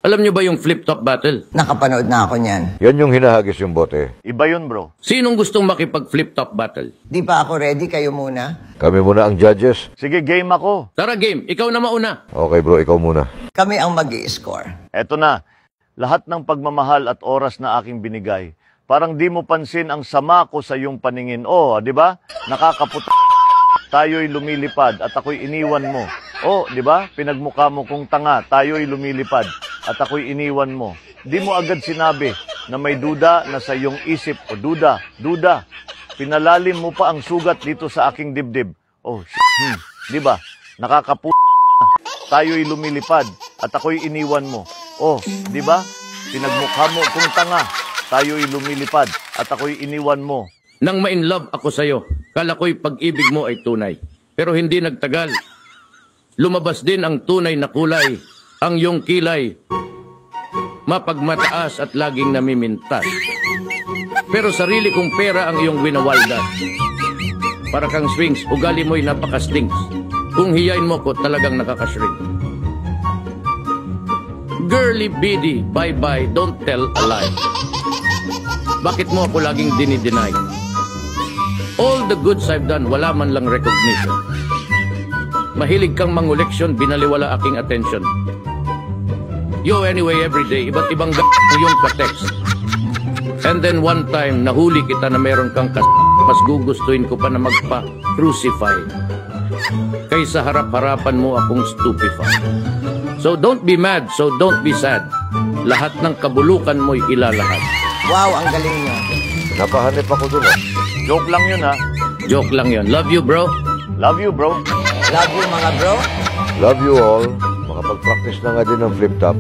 Alam nyo ba yung flip-top battle? Nakapanood na ako niyan. Yan yung hinahagis yung bote. Iba yun, bro. Sinong gustong makipag-flip-top battle? Di pa ako ready, kayo muna. Kami muna ang judges. Sige, game ako. Tara game, ikaw na mauna. Okay bro, ikaw muna. Kami ang mag-i-score. Eto na, lahat ng pagmamahal at oras na aking binigay. Parang di mo pansin ang sama ko sa iyong paningin. Oh, di ba? Nakakaputa. Tayo'y lumilipad at ako'y iniwan mo. Oh, di ba? Pinagmukha mo kung tanga, tayo'y lumilipad at ako'y iniwan mo. Di mo agad sinabi na may duda na sa iyong isip. O duda. Pinalalim mo pa ang sugat dito sa aking dibdib. Oh, di ba? Nakakaputa. Tayo'y lumilipad at ako'y iniwan mo. Oh, di ba? Pinagmukha mo kung tanga, tayo'y lumilipad at ako'y iniwan mo. Nang ma-inlove ako sa'yo, kala ko'y pag-ibig mo ay tunay. Pero hindi nagtagal. Lumabas din ang tunay na kulay, ang iyong kilay. Mapagmataas at laging namimintas. Pero sarili kong pera ang iyong winawaldas. Para kang swings, ugali mo'y napaka-stinks. Kung hiyain mo ko, talagang nakakashrink. Girly biddy, bye-bye, don't tell a lie. Bakit mo ako laging dinideny? All the goods I've done, wala man lang recognition. Mahilig kang manguleksyon, binaliwala aking attention. Yo, anyway, everyday, iba't ibang yung ka-text. And then one time, nahuli kita na meron kang mas gugustuhin ko pa na magpa-crucify. Kaysa harap-harapan mo akong stupefy. So don't be mad, so don't be sad. Lahat ng kabulukan mo'y ilalahad. Wow, ang galing niyo. Napahanip ako dun ah. Joke lang yun, ha? Joke lang yun. Love you, bro. Love you, bro. Love you, mga bro. Love you all. Makapag-practice na nga din ng flip-top.